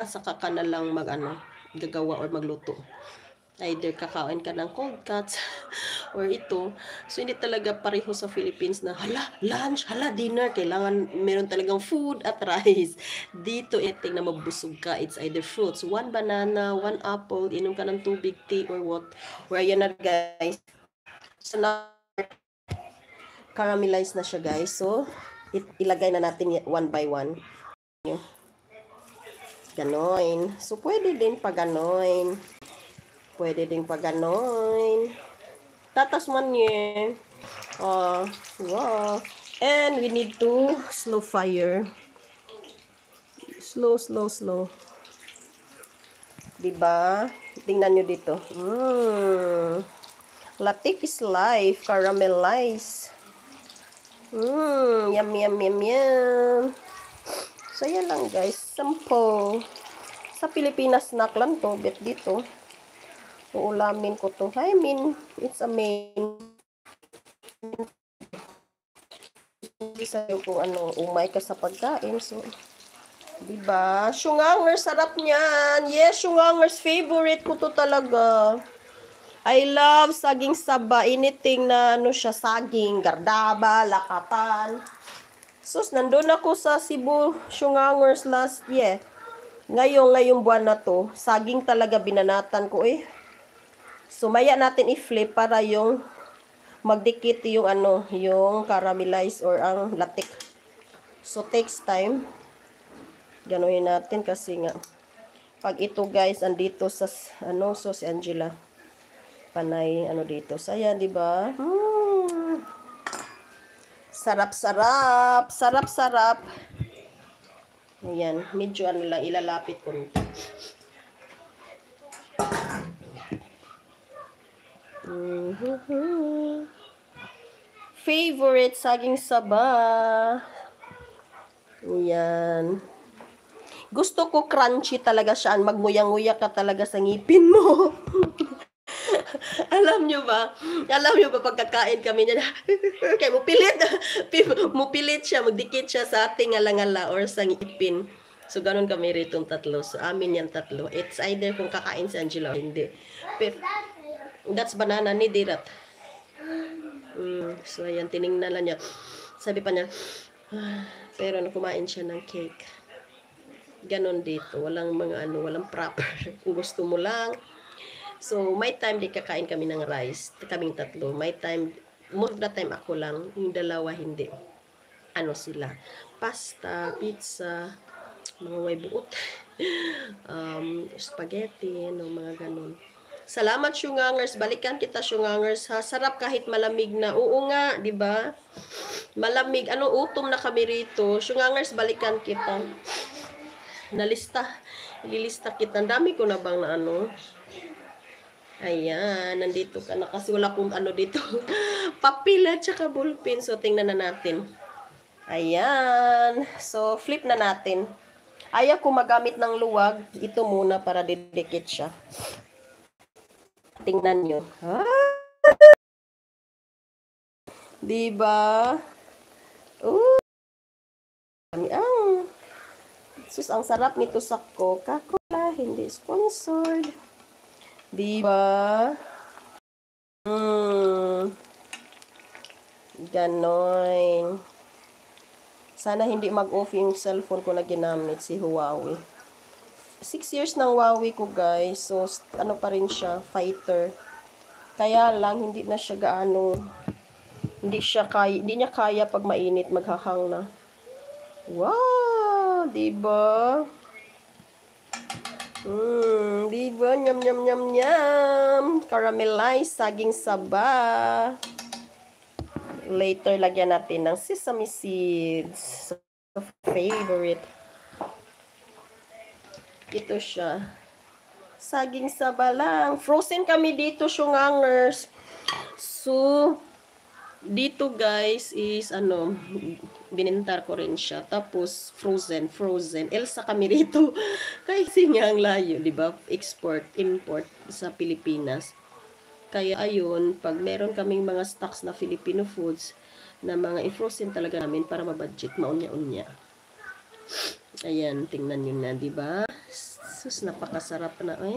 saka ka na lang gagawa or magluto. Either kakain ka ng cold cuts or ito. So, hindi talaga pareho sa Philippines na, hala, lunch, hala, dinner. Kailangan meron talagang food at rice. Dito, eting na mabusog ka. It's either fruits. One banana, one apple, inom ka ng tubig, tea, or what. Where yan na, guys. So, now, caramelize na siya, guys. So, ilagay na natin one by one. Ganoin. So, pwede din pa ganoin. Pwede din pa ganoin. Tatas man yun. Wow. And we need to slow fire. Slow, slow, slow. Diba? Tingnan nyo dito. Latik is life. Caramelize. Yum, yum, yum, yum. So, yan lang guys. Simple. Sa Pilipinas snack lang to. Bet dito. Uulamin ko to. I mean, it's a main. Sa'yo kung umay ka sa pagkain. So, diba? Shungangers, sarap niyan. Yes, shungangers, favorite ko to talaga. I love saging saba. Anything na siya, saging, gardaba, lakatan. Sus, nandun ako sa Cebu, shungangers last year. Ngayong buwan na to, saging talaga binanatan ko eh. So, maya natin i-flip para yung magdikit yung yung caramelize or ang latik. So, takes time. Ganuhin natin kasi nga pag ito guys andito sa so si Angela panay dito. So ayan, di ba? Sarap-sarap, sarap-sarap. Ayan, medyo lang ilalapit ko nito. Favorite saging saba. Ayan. Gusto ko crunchy talaga siya. Magmuyang-nguya ka talaga sa ngipin mo. Alam nyo ba pagkakain kami niya, kaya mupilit siya, magdikit siya sa ating alangala or sa ngipin. So, ganun kami rito tatlo. So, amin yan tatlo. It's either kung kakain si Angela o hindi. Pero, that's banana ni Dirat. So, ayan, tinignan lang niya. Sabi pa niya, pero kumain siya ng cake. Ganon dito. Walang walang proper. Kung gusto mo lang. So, may time di kakain kami ng rice. Kaming tatlo. May time, more of the time ako lang. Yung dalawa hindi. Sila. Pasta, pizza, mga way buot. Spaghetti, mga ganon. Salamat, Shungangers. Balikan kita, Shungangers. Ha? Sarap kahit malamig na. Oo nga, di ba? Malamig. Utom na kami rito. Shungangers, balikan kita. Ililista kita. Ang dami ko na bang na Ayan, nandito ka na kasi wala kong dito. Papel at saka ballpen. So, tingnan na natin. Ayan. So, flip na natin. Ayaw ko magamit ng luwag. Ito muna para didikit siya. Tingnan nyo. Diba? Sus, ang sarap nito sa Coca-Cola. Hindi sponsored. Diba? Ganon. Sana hindi mag-off yung cellphone ko na ginamit, si Huawei. 6 years ng Huawei ko, guys. So, pa rin siya, fighter. Kaya lang, hindi na siya hindi niya kaya pag mainit, maghahang na. Wow! Diba? Diba? Nyam, nyam, nyam, nyam. Caramelized, saging saba. Later, lagyan natin ng sesame seeds. So, favorite. Ito siya. Saging saba lang. Frozen kami dito, Shungangers. So, dito guys is binintar ko rin siya. Tapos frozen. Elsa kami rito. Kasi nga ang layo, 'di ba? Export, import sa Pilipinas. Kaya ayun, pag meron kaming mga stocks na Filipino foods na mga i-frozen talaga namin para ma-budget, maunya-unya. Ayan, tingnan nyo na, di ba? Sus, napakasarap na. Ay,